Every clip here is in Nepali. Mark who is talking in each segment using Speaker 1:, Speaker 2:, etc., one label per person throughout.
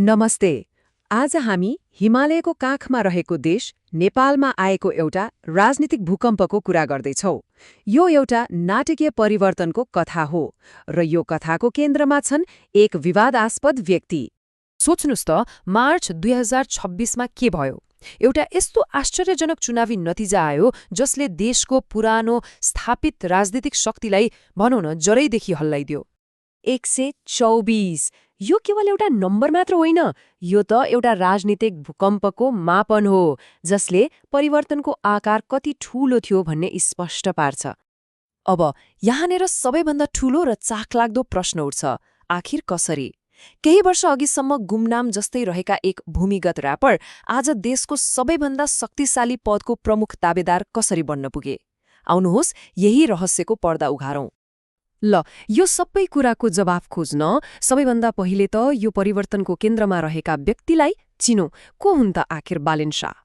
Speaker 1: नमस्ते। आज हामी हिमालयको काखमा रहेको देश नेपालमा आएको एउटा राजनीतिक भूकम्पको कुरा गर्दैछौं। यो एउटा नाटकीय परिवर्तनको कथा हो र यो कथाको केन्द्रमा छन् एक विवादास्पद व्यक्ति।
Speaker 2: सोच्नुस् त मार्च 2026मा के भयो? एउटा यस्तो आश्चर्यजनक चुनावी नतिजा आयो जसले देशको पुरानो स्थापित राजनीतिक शक्तिलाई भनौँ न जरैदेखि हल्लाइदियो।
Speaker 3: 124। यो केवल एउटा नम्बर मात्र होइन, यो त एउटा राजनीतिक भूकम्पको मापन हो जसले परिवर्तनको आकार कति ठूलो थियो भन्ने स्पष्ट पार्छ।
Speaker 2: अब यहाँनिर सबैभन्दा ठूलो र चाखलाग्दो प्रश्न उठ्छ, आखिर कसरी? केही वर्ष अघिसम्म गुमनाम जस्तै रहेका एक भूमिगत र्यापर आज देशको सबैभन्दा शक्तिशाली पदको प्रमुख दावेदार कसरी बन्न पुगे? आउनुहोस् यही रहस्यको पर्दा उघारौं।
Speaker 3: ल, यो सबै कुराको जवाफ खोज्न सबैभन्दा पहिले त यो परिवर्तनको केन्द्रमा रहेका व्यक्तिलाई चिनौं। को हुन् त आखिर बालेन शाह?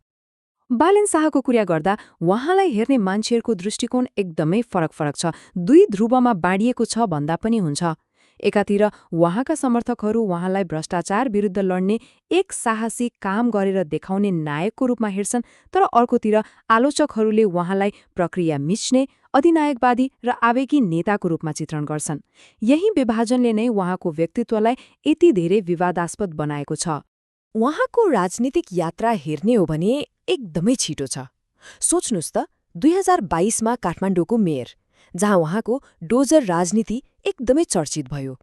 Speaker 3: बालेन शाहको कुरा गर्दा उहाँलाई हेर्ने मान्छेहरूको दृष्टिकोण एकदमै फरक छ। दुई ध्रुवमा बाँडिएको छ भन्दा पनि हुन्छ। एकातिर उहाँका समर्थकहरू उहाँलाई भ्रष्टाचार विरुद्ध लड्ने एक साहसी काम गरेर देखाउने नायकको रूपमा हेर्छन्, तर अर्कोतिर आलोचकहरूले उहाँलाई प्रक्रिया मिच्ने, अधिनायकवादी र आवेगी नेताको रूपमा चित्रण गर्छन्। यही विभाजनले नै उहाँको व्यक्तित्वलाई यति धेरै विवादास्पद बनाएको छ।
Speaker 2: उहाँको राजनीतिक यात्रा हेर्ने हो भने एकदमै छिटो छ। सोच्नुस् त 2022मा काठमाडौँको मेयर, जहाँ उहाँको डोजर राजनीति एकदमै चर्चित भयो।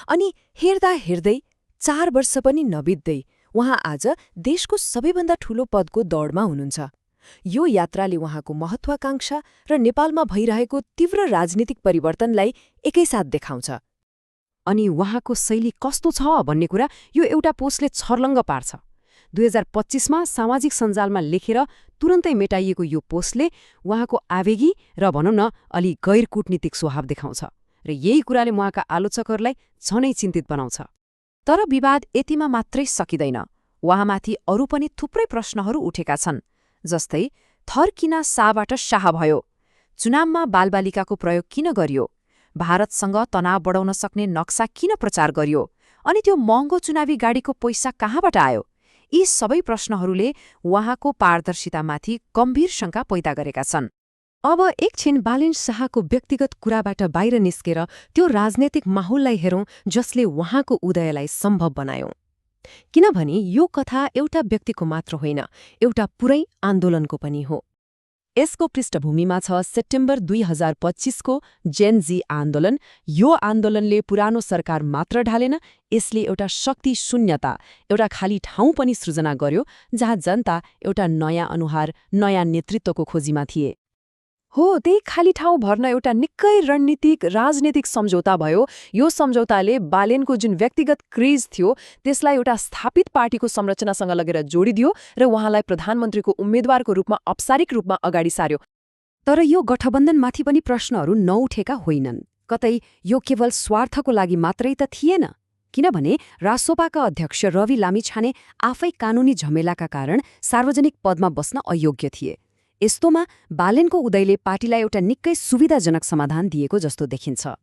Speaker 2: अनि हेर्दा हेर्दै 4 वर्ष पनि नबित्दै उहाँ आज देशको सबैभन्दा ठूलो पदको दौडमा हुनुहुन्छ। यो यात्राले उहाँको महत्वाकांक्षा र नेपालमा भइरहेको तीव्र राजनीतिक परिवर्तनलाई एकैसाथ देखाउँछ।
Speaker 3: अनि उहाँको शैली कस्तो छ भन्ने कुरा यो एउटा पोस्टले छर्लङ्ग पार्छ। 2025मा सामाजिक सञ्जालमा लेखेर तुरन्तै मेटाइएको यो पोस्टले उहाँको आवेगी र भनौँ न अलि गैर कूटनीतिक स्वभाव देखाउँछ र यही कुराले उहाँका आलोचकहरूलाई झनै चिन्तित बनाउँछ। तर विवाद यतिमा मात्रै सकिँदैन। उहाँमाथि अरू पनि थुप्रै प्रश्नहरू उठेका छन्, जस्तै थर किन शाहबाट शाह भयो? चुनावमा बालबालिकाको प्रयोग किन गरियो? भारतसँग तनाव बढाउन सक्ने नक्सा किन प्रचार गरियो? अनि त्यो महँगो चुनावी गाडीको पैसा कहाँबाट आयो? यी सबै प्रश्नहरूले उहाँको पारदर्शितामाथि गम्भीर शङ्का पैदा गरेका छन्। अब एकछिन बालेन शाहको व्यक्तिगत कुराबाट बाहिर निस्केर त्यो राजनैतिक माहौललाई हेरौं जसले उहाँको उदयलाई सम्भव बनायो। किनभने यो कथा एउटा व्यक्तिको मात्र होइन, एउटा पुरै आन्दोलनको पनि हो। यसको पृष्ठभूमिमा छ सेप्टेम्बर 2025को जेन जी आन्दोलन। यो आन्दोलनले पुरानो सरकार मात्र ढालेन, यसले एउटा शक्ति शून्यता, एउटा खाली ठाउँ पनि सृजना गर्यो जहाँ जनता एउटा नयाँ अनुहार, नयाँ नेतृत्वको खोजीमा थिए।
Speaker 2: हो, त्यही खाली ठाउँ भर्न एउटा निकै रणनीतिक राजनीतिक सम्झौता भयो। यो सम्झौताले बालेनको जुन व्यक्तिगत क्रेज थियो त्यसलाई एउटा स्थापित पार्टीको संरचनासँग लगेर जोडिदियो र उहाँलाई प्रधानमन्त्रीको उम्मेद्वारको रूपमा औपचारिक रूपमा अगाडि सार्यो।
Speaker 3: तर यो गठबन्धनमाथि पनि प्रश्नहरू नउठेका होइनन्। कतै यो केवल स्वार्थको लागि मात्रै त थिएन, किनभने रासोपाका अध्यक्ष रवि लामिछाने आफै कानूनी झमेलाका कारण सार्वजनिक पदमा बस्न अयोग्य थिए। यस्तोमा बालेनको उदयले पार्टीलाई एउटा निकै सुविधाजनक समाधान दिएको जस्तो देखिन्छ।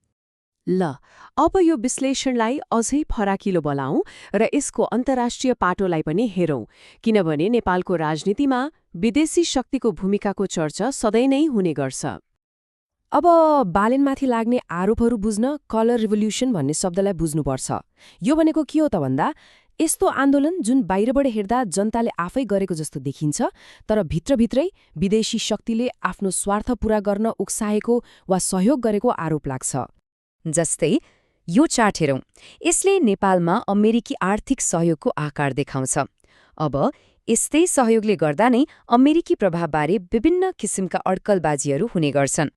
Speaker 1: ल, अब यो विश्लेषणलाई अझै फराकिलो बनाऊं र यसको अन्तर्राष्ट्रिय पाटोलाई पनि हेरौं, किनभने नेपालको राजनीतिमा विदेशी शक्तिको भूमिकाको चर्चा सधैँ नै हुने गर्छ।
Speaker 3: अब बालेनमाथि लाग्ने आरोपहरू बुझ्न कलर रिभोल्युसन भन्ने शब्दलाई बुझ्नुपर्छ। यो भनेको के हो त भन्दा यस्तो आन्दोलन जुन बाहिरबाट हेर्दा जनताले आफै गरेको जस्तो देखिन्छ, तर भित्रभित्रै विदेशी शक्तिले आफ्नो स्वार्थ पूरा गर्न उक्साएको वा सहयोग गरेको आरोप लाग्छ।
Speaker 2: जस्तै यो चार्ट हेरौं, यसले नेपालमा अमेरिकी आर्थिक सहयोगको आकार देखाउँछ। अब यस्तै सहयोगले गर्दा नै अमेरिकी प्रभावबारे विभिन्न किसिमका अड्कलबाजीहरू हुने गर्छन्।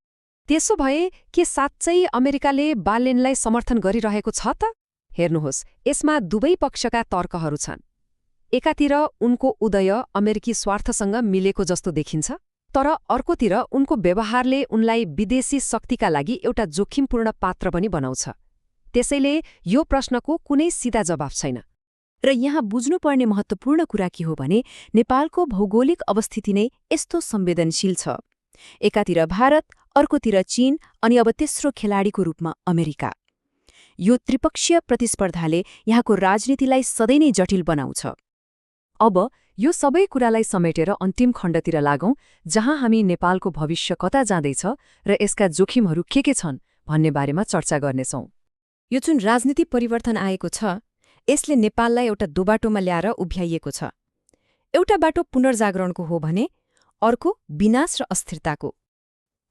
Speaker 3: त्यसो भए के साँच्चै अमेरिकाले बालेनलाई समर्थन गरिरहेको छ त? हेर्नुहोस्, यसमा दुवै पक्षका तर्कहरू छन्। एकातिर उनको उदय अमेरिकी स्वार्थसँग मिलेको जस्तो देखिन्छ, तर अर्कोतिर उनको व्यवहारले उनलाई विदेशी शक्तिका लागि एउटा जोखिमपूर्ण पात्र पनि बनाउँछ। त्यसैले यो प्रश्नको कुनै सिधा जवाफ छैन। र यहाँ बुझ्नुपर्ने महत्त्वपूर्ण कुरा के हो भने नेपालको भौगोलिक अवस्थिति नै यस्तो संवेदनशील छ। एकातिर भारत, अर्कोतिर चीन अनि अब तेस्रो खेलाडीको रूपमा अमेरिका।
Speaker 2: यो त्रिपक्षीय प्रतिस्पर्धाले यहाँको राजनीतिलाई सधैँ नै जटिल बनाउँछ।
Speaker 1: अब यो सबै कुरालाई समेटेर अन्तिम खण्डतिर लागौं, जहाँ हामी नेपालको भविष्य कता जाँदैछ र यसका जोखिमहरू के छन् भन्ने बारेमा चर्चा गर्नेछौं।
Speaker 2: यो जुन राजनीतिक परिवर्तन आएको छ, यसले नेपाललाई एउटा दोबाटोमा ल्याएर उभ्याइएको छ। एउटा बाटो पुनर्जागरणको हो भने अर्को विनाश र अस्थिरताको।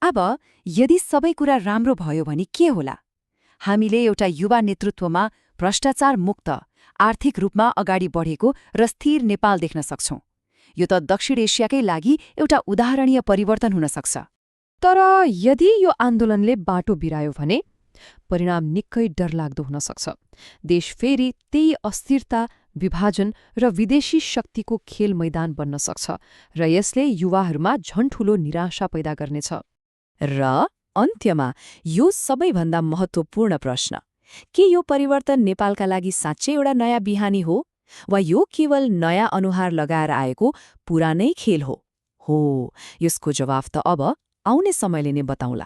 Speaker 3: अब यदि सबै कुरा राम्रो भयो भने के होला? हामीले एउटा युवा नेतृत्वमा भ्रष्टाचार मुक्त, आर्थिक रूपमा अगाडि बढेको र स्थिर नेपाल देख्न सक्छौं। यो त दक्षिण एसियाकै लागि एउटा उदाहरणीय परिवर्तन हुन सक्छ।
Speaker 4: तर यदि यो आन्दोलनले बाटो बिरायो भने परिणाम निकै डरलाग्दो हुन सक्छ। देश फेरि त्यही अस्थिरता, विभाजन र विदेशी शक्तिको खेल मैदान बन्न सक्छ र यसले युवाहरूमा झन् ठूलो निराशा पैदा गर्नेछ।
Speaker 2: र अन्त्यमा यो सबैभन्दा महत्त्वपूर्ण प्रश्न, के यो परिवर्तन नेपालका लागि साँच्चै एउटा नयाँ बिहानी हो वा यो केवल नयाँ अनुहार लगाएर आएको पुरानै खेल हो? यसको जवाफ त अब आउने समयले नै बताउँला।